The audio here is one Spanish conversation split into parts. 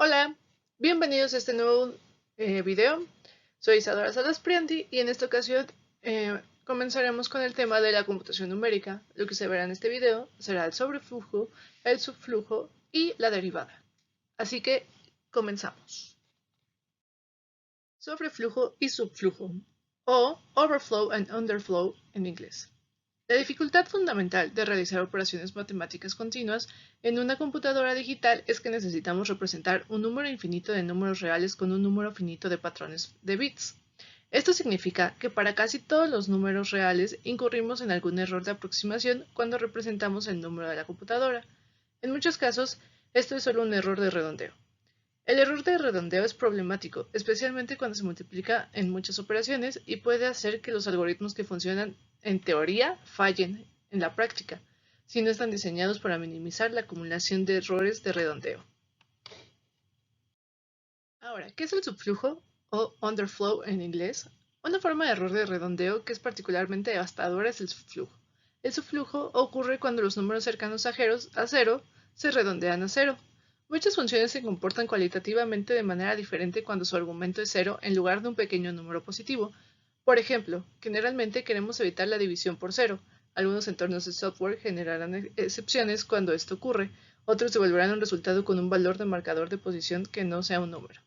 Hola, bienvenidos a este nuevo video. Soy Isadora Salas Prianti y en esta ocasión comenzaremos con el tema de la computación numérica. Lo que se verá en este video será el sobreflujo, el subflujo y la derivada. Así que comenzamos. Sobreflujo y subflujo, o overflow and underflow en inglés. La dificultad fundamental de realizar operaciones matemáticas continuas en una computadora digital es que necesitamos representar un número infinito de números reales con un número finito de patrones de bits. Esto significa que para casi todos los números reales incurrimos en algún error de aproximación cuando representamos el número de la computadora. En muchos casos, esto es solo un error de redondeo. El error de redondeo es problemático, especialmente cuando se multiplica en muchas operaciones y puede hacer que los algoritmos que funcionan en teoría fallen en la práctica, si no están diseñados para minimizar la acumulación de errores de redondeo. Ahora, ¿qué es el subflujo o underflow en inglés? Una forma de error de redondeo que es particularmente devastadora es el subflujo. El subflujo ocurre cuando los números cercanos a cero se redondean a cero. Muchas funciones se comportan cualitativamente de manera diferente cuando su argumento es cero en lugar de un pequeño número positivo. Por ejemplo, generalmente queremos evitar la división por cero. Algunos entornos de software generarán excepciones cuando esto ocurre. Otros devolverán un resultado con un valor de marcador de posición que no sea un número.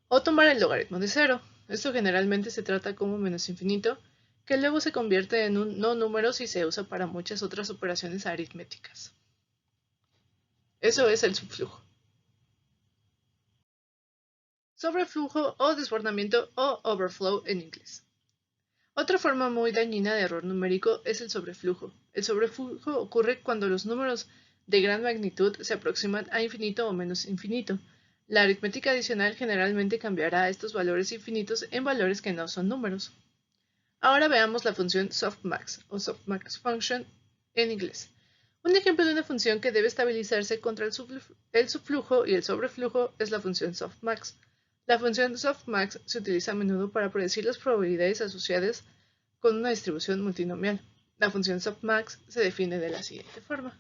O tomar el logaritmo de cero. Esto generalmente se trata como menos infinito, que luego se convierte en un no número si se usa para muchas otras operaciones aritméticas. Eso es el subflujo. Sobreflujo o desbordamiento o overflow en inglés. Otra forma muy dañina de error numérico es el sobreflujo. El sobreflujo ocurre cuando los números de gran magnitud se aproximan a infinito o menos infinito. La aritmética adicional generalmente cambiará estos valores infinitos en valores que no son números. Ahora veamos la función softmax o softmax function en inglés. Un ejemplo de una función que debe estabilizarse contra el subflujo y el sobreflujo es la función softmax. La función softmax se utiliza a menudo para predecir las probabilidades asociadas con una distribución multinomial. La función softmax se define de la siguiente forma.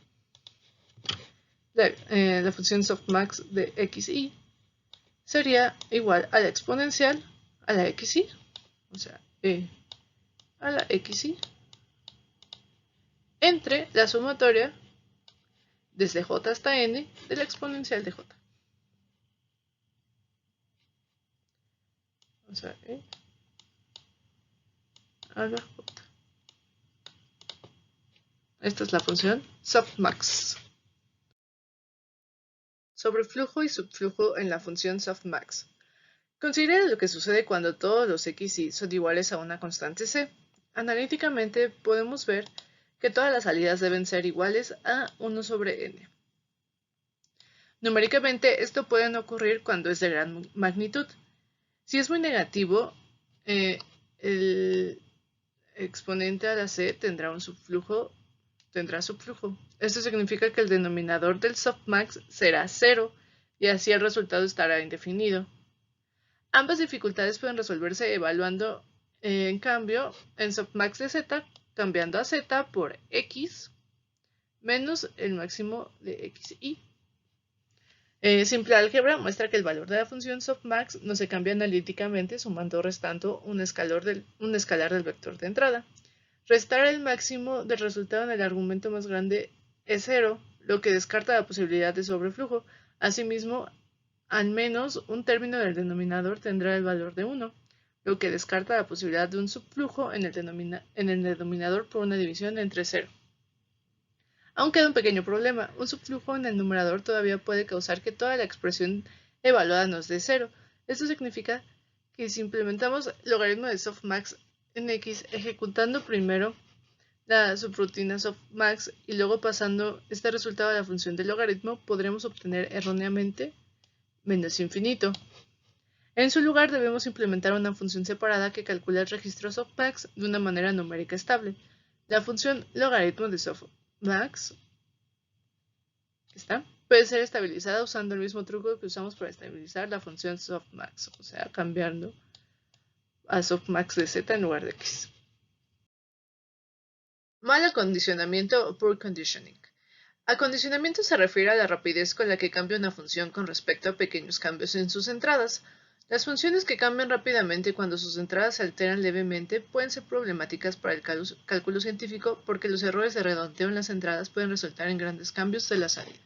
La función softmax de xy sería igual a la exponencial a la xy, o sea, a la xy, entre la sumatoria desde j hasta n de la exponencial de j. O sea, a la j. Esta es la función softmax. Sobreflujo y subflujo en la función softmax. Considera lo que sucede cuando todos los xy son iguales a una constante c. Analíticamente podemos ver que todas las salidas deben ser iguales a 1 sobre n. Numéricamente esto puede no ocurrir cuando es de gran magnitud. Si es muy negativo, el exponente a la c tendrá subflujo. Esto significa que el denominador del softmax será 0 y así el resultado estará indefinido. Ambas dificultades pueden resolverse evaluando, en cambio, en softmax de z, cambiando a z por x menos el máximo de xy. Simple álgebra muestra que el valor de la función softmax no se cambia analíticamente sumando o restando un escalar del vector de entrada. Restar el máximo del resultado en el argumento más grande es 0, lo que descarta la posibilidad de sobreflujo. Asimismo, al menos un término del denominador tendrá el valor de 1, lo que descarta la posibilidad de un subflujo en el denominador por una división entre 0. Aún queda un pequeño problema. Un subflujo en el numerador todavía puede causar que toda la expresión evaluada nos dé 0. Esto significa que si implementamos logaritmo de softmax en x ejecutando primero la subrutina softmax y luego pasando este resultado a la función del logaritmo, podremos obtener erróneamente menos infinito. En su lugar debemos implementar una función separada que calcula el registro softmax de una manera numérica estable. La función logaritmo de softmax puede ser estabilizada usando el mismo truco que usamos para estabilizar la función softmax, o sea, cambiando a softmax de z en lugar de x. Mal acondicionamiento o poor conditioning. Acondicionamiento se refiere a la rapidez con la que cambia una función con respecto a pequeños cambios en sus entradas. Las funciones que cambian rápidamente cuando sus entradas se alteran levemente pueden ser problemáticas para el cálculo científico porque los errores de redondeo en las entradas pueden resultar en grandes cambios de la salida.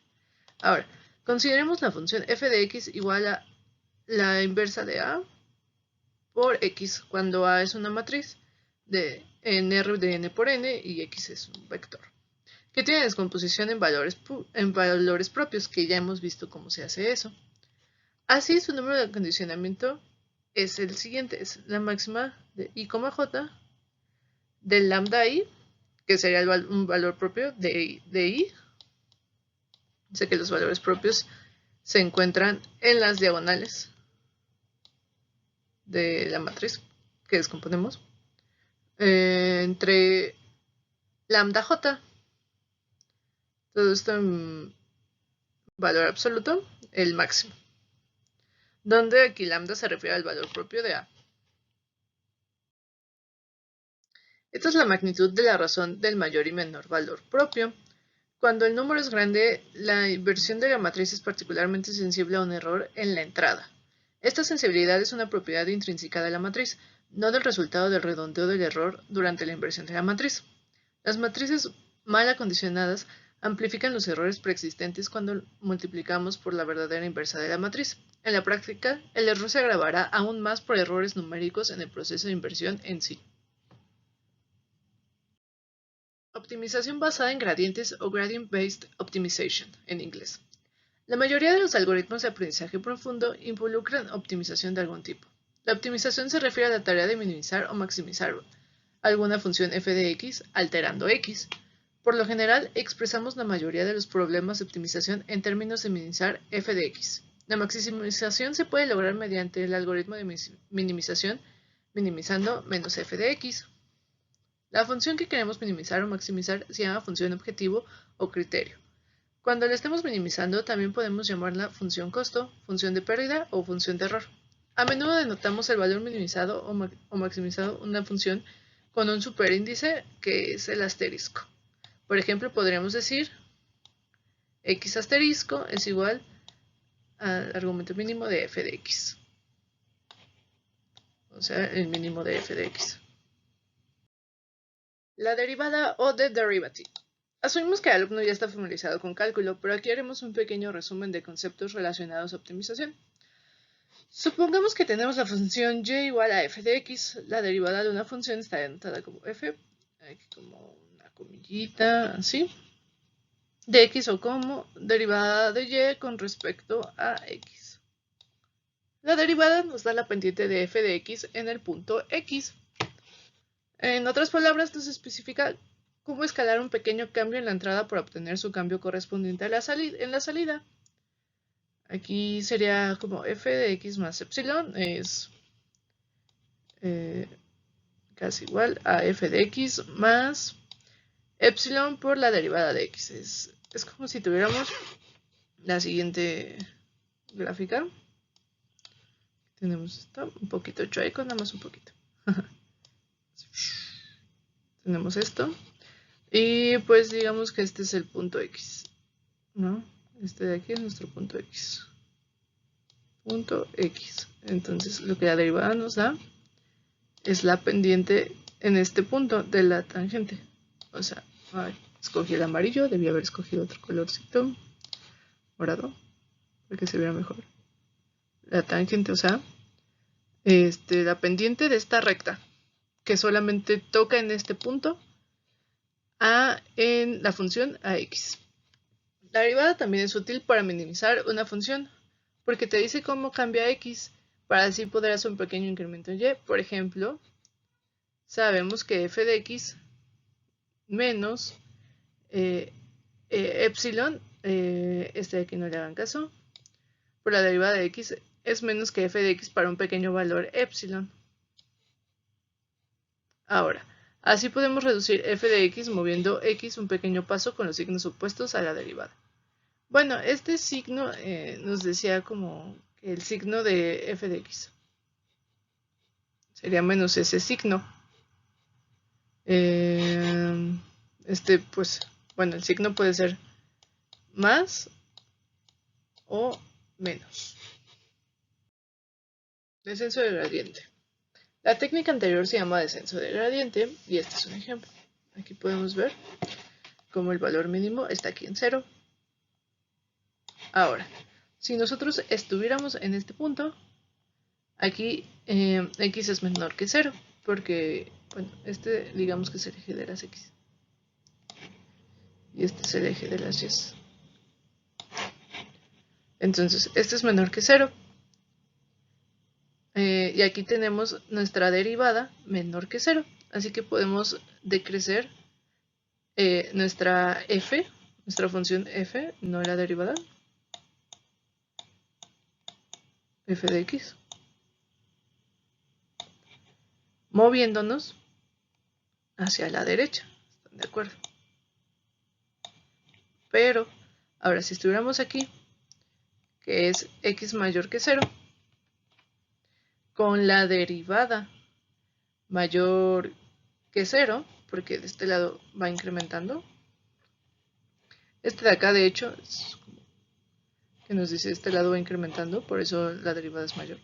Ahora, consideremos la función f de x igual a la inversa de a por x, cuando a es una matriz en R de n por n y x es un vector, que tiene descomposición en valores propios, que ya hemos visto cómo se hace eso. Así, su número de acondicionamiento es el siguiente, es la máxima de i, j del lambda i, que sería un valor propio de i. Sé que los valores propios se encuentran en las diagonales de la matriz que descomponemos, entre lambda j, todo esto en valor absoluto, el máximo, donde aquí lambda se refiere al valor propio de a. Esta es la magnitud de la razón del mayor y menor valor propio. Cuando el número es grande, la inversión de la matriz es particularmente sensible a un error en la entrada. Esta sensibilidad es una propiedad intrínseca de la matriz, no del resultado del redondeo del error durante la inversión de la matriz. Las matrices mal acondicionadas amplifican los errores preexistentes cuando multiplicamos por la verdadera inversa de la matriz. En la práctica, el error se agravará aún más por errores numéricos en el proceso de inversión en sí. Optimización basada en gradientes o Gradient-Based Optimization en inglés. La mayoría de los algoritmos de aprendizaje profundo involucran optimización de algún tipo. La optimización se refiere a la tarea de minimizar o maximizar alguna función f de x alterando x. Por lo general, expresamos la mayoría de los problemas de optimización en términos de minimizar f de x. La maximización se puede lograr mediante el algoritmo de minimización, minimizando menos f de x. La función que queremos minimizar o maximizar se llama función objetivo o criterio. Cuando la estemos minimizando, también podemos llamarla función costo, función de pérdida o función de error. A menudo denotamos el valor minimizado o maximizado una función con un superíndice que es el asterisco. Por ejemplo, podríamos decir x asterisco es igual al argumento mínimo de f de x. O sea, el mínimo de f de x. La derivada o the derivative. Asumimos que el alumno ya está familiarizado con cálculo, pero aquí haremos un pequeño resumen de conceptos relacionados a optimización. Supongamos que tenemos la función y igual a f de x. La derivada de una función está denotada como f, aquí como una comillita, así, de x o como derivada de y con respecto a x. La derivada nos da la pendiente de f de x en el punto x. En otras palabras, nos especifica cómo escalar un pequeño cambio en la entrada para obtener su cambio correspondiente a en la salida. Aquí sería como f de x más epsilon es casi igual a f de x más epsilon por la derivada de x. Es como si tuviéramos la siguiente gráfica. Tenemos esto, un poquito chueco, nada más un poquito. Tenemos esto. Y pues digamos que este es el punto x, ¿no? Este de aquí es nuestro punto x. Punto x. Entonces lo que la derivada nos da es la pendiente en este punto de la tangente. O sea, escogí el amarillo, debí haber escogido otro colorcito morado para que se viera mejor. La tangente, o sea, la pendiente de esta recta que solamente toca en este punto en la función ax. La derivada también es útil para minimizar una función porque te dice cómo cambia x para así poder hacer un pequeño incremento en y. Por ejemplo, sabemos que f de x menos epsilon, de aquí no le hagan caso, por la derivada de x es menos que f de x para un pequeño valor epsilon. Ahora, así podemos reducir f de x moviendo x un pequeño paso con los signos opuestos a la derivada. Bueno, este signo nos decía como que el signo de f de x sería menos ese signo. Pues, bueno, el signo puede ser más o menos. Descenso de gradiente. La técnica anterior se llama descenso de gradiente y este es un ejemplo. Aquí podemos ver cómo el valor mínimo está aquí en 0. Ahora, si nosotros estuviéramos en este punto, aquí x es menor que 0, porque, bueno, este digamos que es el eje de las x. Y este es el eje de las y. Entonces, este es menor que 0. Y aquí tenemos nuestra derivada menor que 0. Así que podemos decrecer nuestra f, nuestra función f, no la derivada, f de x, moviéndonos hacia la derecha. ¿Están de acuerdo? Pero, ahora si estuviéramos aquí, que es x mayor que 0, con la derivada mayor que 0, porque de este lado va incrementando. Este de acá, de hecho, es que nos dice este lado va incrementando, por eso la derivada es mayor.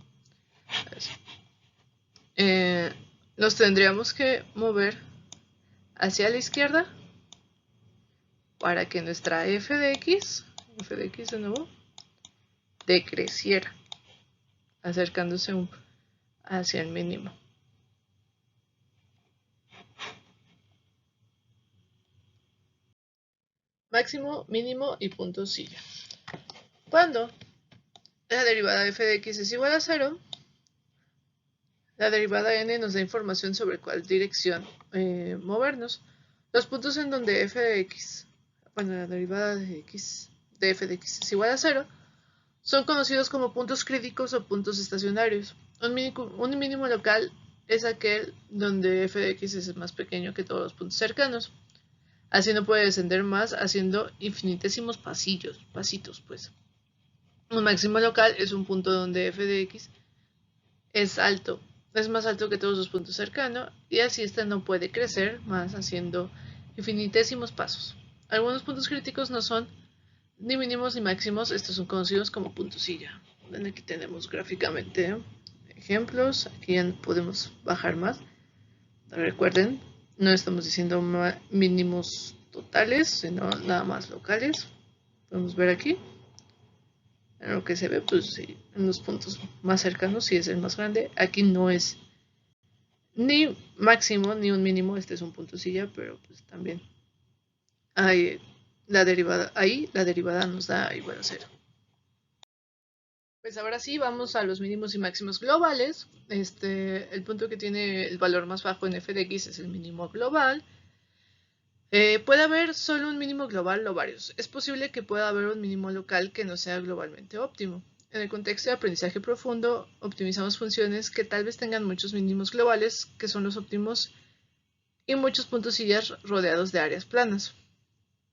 Nos tendríamos que mover hacia la izquierda para que nuestra f de x de nuevo, decreciera, acercándose hacia el mínimo. Máximo, mínimo y punto silla. Cuando la derivada de f de x es igual a 0, la derivada n nos da información sobre cuál dirección movernos. Los puntos en donde f de x, bueno, la derivada de f de x es igual a 0, son conocidos como puntos críticos o puntos estacionarios. Un mínimo local es aquel donde f de x es más pequeño que todos los puntos cercanos. Así no puede descender más haciendo infinitésimos pasitos, pues. Un máximo local es un punto donde f de x es alto, es más alto que todos los puntos cercanos, y así este no puede crecer más haciendo infinitésimos pasos. Algunos puntos críticos no son ni mínimos ni máximos, estos son conocidos como puntos silla. Aquí tenemos gráficamente ejemplos, aquí ya podemos bajar más. Recuerden, no estamos diciendo mínimos totales, sino nada más locales. Podemos ver aquí. En lo que se ve, pues sí, en los puntos más cercanos sí es el más grande. Aquí no es ni máximo ni un mínimo, este es un punto silla, pero pues también hay la derivada, ahí la derivada nos da igual a 0. Pues ahora sí, vamos a los mínimos y máximos globales. El punto que tiene el valor más bajo en f de x es el mínimo global. Puede haber solo un mínimo global o varios. Es posible que pueda haber un mínimo local que no sea globalmente óptimo. En el contexto de aprendizaje profundo, optimizamos funciones que tal vez tengan muchos mínimos globales, que son los óptimos, y muchos puntos sillas rodeados de áreas planas.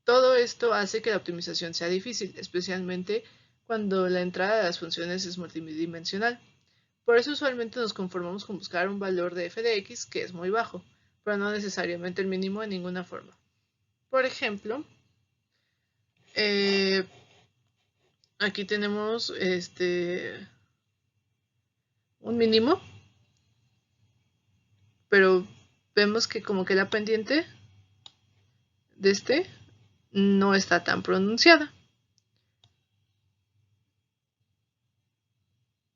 Todo esto hace que la optimización sea difícil, especialmente cuando la entrada de las funciones es multidimensional. Por eso usualmente nos conformamos con buscar un valor de f de x que es muy bajo, pero no necesariamente el mínimo de ninguna forma. Por ejemplo, aquí tenemos un mínimo, pero vemos que como que la pendiente de no está tan pronunciada.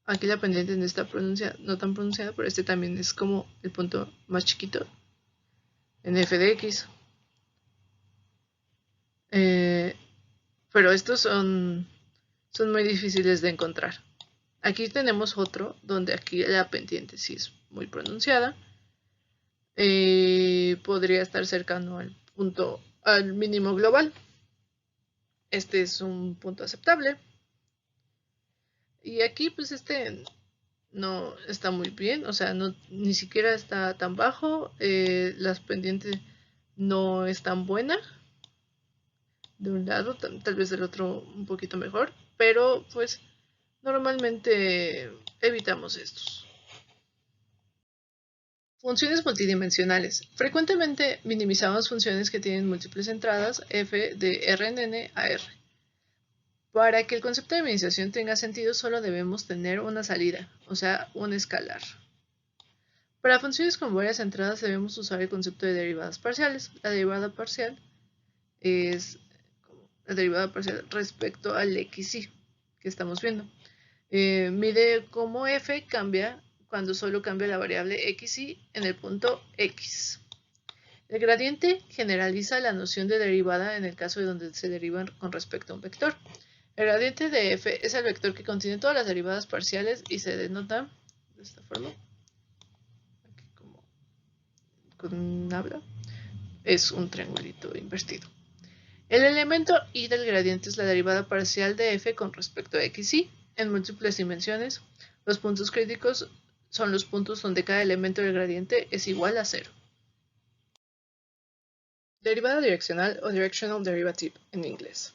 Aquí la pendiente no está pronunciada, no tan pronunciada, pero este también es como el punto más chiquito en f de x. Pero estos son muy difíciles de encontrar. Aquí tenemos otro donde aquí la pendiente sí es muy pronunciada. Podría estar cercano al mínimo global. Este es un punto aceptable. Y aquí pues no está muy bien, o sea, ni siquiera está tan bajo. Las pendientes no es tan buena. De un lado, tal vez del otro un poquito mejor, pero pues normalmente evitamos estos. Funciones multidimensionales. Frecuentemente minimizamos funciones que tienen múltiples entradas f de Rn a R. Para que el concepto de minimización tenga sentido, solo debemos tener una salida, o sea, un escalar. Para funciones con varias entradas debemos usar el concepto de derivadas parciales. La derivada parcial es la derivada parcial respecto al xy que estamos viendo. Mide cómo f cambia cuando solo cambia la variable xy en el punto x. El gradiente generaliza la noción de derivada en el caso de donde se derivan con respecto a un vector. El gradiente de f es el vector que contiene todas las derivadas parciales y se denota de esta forma. Aquí como con habla. Es un triangulito invertido. El elemento y del gradiente es la derivada parcial de f con respecto a xy en múltiples dimensiones. Los puntos críticos son los puntos donde cada elemento del gradiente es igual a 0. Derivada direccional o directional derivative en inglés.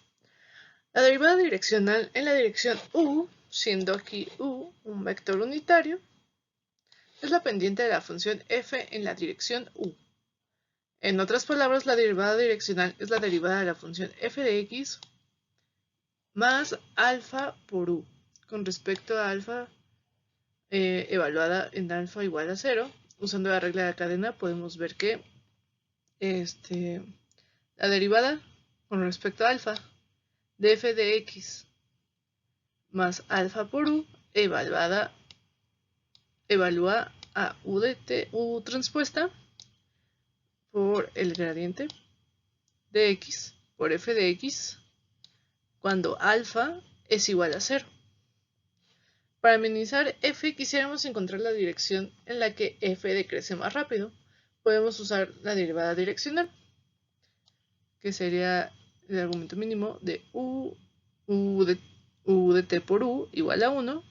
La derivada direccional en la dirección u, siendo aquí u un vector unitario, es la pendiente de la función f en la dirección u. En otras palabras, la derivada direccional es la derivada de la función f de x más alfa por u, con respecto a alfa evaluada en alfa igual a 0. Usando la regla de la cadena podemos ver que la derivada con respecto a alfa de f de x más alfa por u evalúa a u de t, u transpuesta por el gradiente de x por f de x cuando alfa es igual a 0. Para minimizar f quisiéramos encontrar la dirección en la que f decrece más rápido. Podemos usar la derivada direccional, que sería el argumento mínimo de u de t por u igual a 1.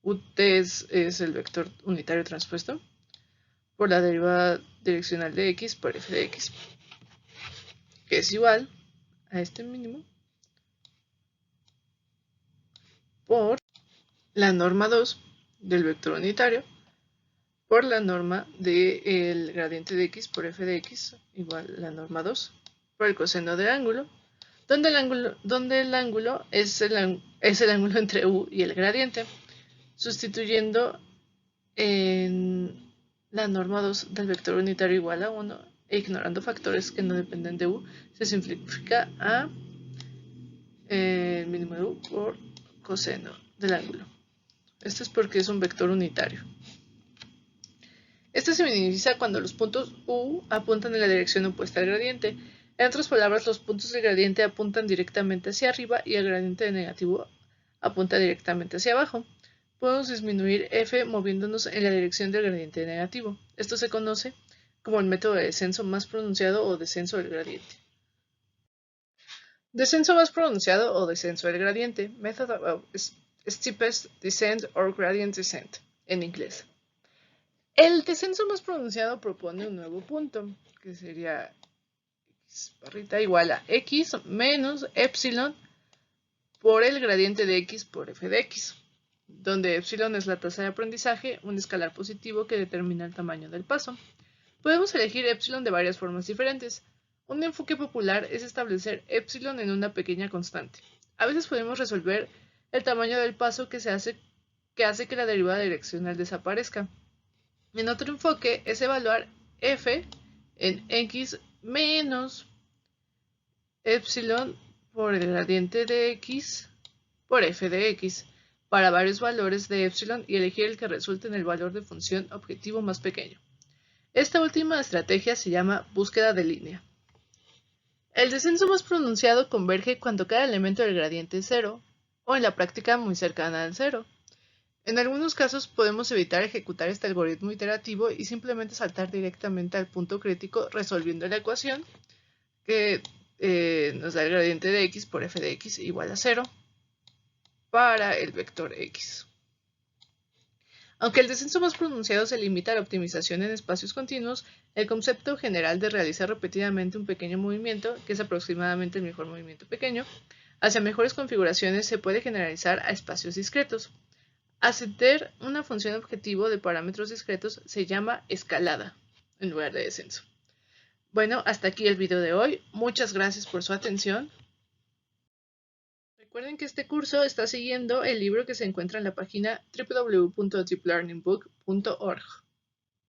Ut es el vector unitario transpuesto por la derivada direccional de x por f de x, que es igual a este mínimo por la norma 2 del vector unitario por la norma del gradiente de x por f de x igual a la norma 2 por el coseno del ángulo, donde el ángulo es el ángulo entre u y el gradiente, sustituyendo en la norma 2 del vector unitario igual a 1 e ignorando factores que no dependen de u, se simplifica a el mínimo de u por coseno del ángulo. Esto es porque es un vector unitario. Este se minimiza cuando los puntos u apuntan en la dirección opuesta al gradiente. En otras palabras, los puntos del gradiente apuntan directamente hacia arriba y el gradiente de negativo apunta directamente hacia abajo. Podemos disminuir f moviéndonos en la dirección del gradiente negativo. Esto se conoce como el método de descenso más pronunciado o descenso del gradiente. Descenso más pronunciado o descenso del gradiente. Method of steepest descent or gradient descent en inglés. El descenso más pronunciado propone un nuevo punto, que sería x barrita igual a x menos epsilon por el gradiente de x por f de x, donde epsilon es la tasa de aprendizaje, un escalar positivo que determina el tamaño del paso. Podemos elegir epsilon de varias formas diferentes. Un enfoque popular es establecer epsilon en una pequeña constante. A veces podemos resolver el tamaño del paso que hace que la derivada direccional desaparezca. En otro enfoque es evaluar f en x menos epsilon por el gradiente de x por f de x para varios valores de epsilon y elegir el que resulte en el valor de función objetivo más pequeño. Esta última estrategia se llama búsqueda de línea. El descenso más pronunciado converge cuando cada elemento del gradiente es 0 o en la práctica muy cercana al 0. En algunos casos podemos evitar ejecutar este algoritmo iterativo y simplemente saltar directamente al punto crítico resolviendo la ecuación que nos da el gradiente de x por f de x igual a 0 para el vector x. Aunque el descenso más pronunciado se limita a la optimización en espacios continuos, el concepto general de realizar repetidamente un pequeño movimiento, que es aproximadamente el mejor movimiento pequeño, hacia mejores configuraciones se puede generalizar a espacios discretos. Ascender una función objetivo de parámetros discretos se llama escalada en lugar de descenso. Bueno, hasta aquí el video de hoy. Muchas gracias por su atención. Recuerden que este curso está siguiendo el libro que se encuentra en la página www.deeplearningbook.org.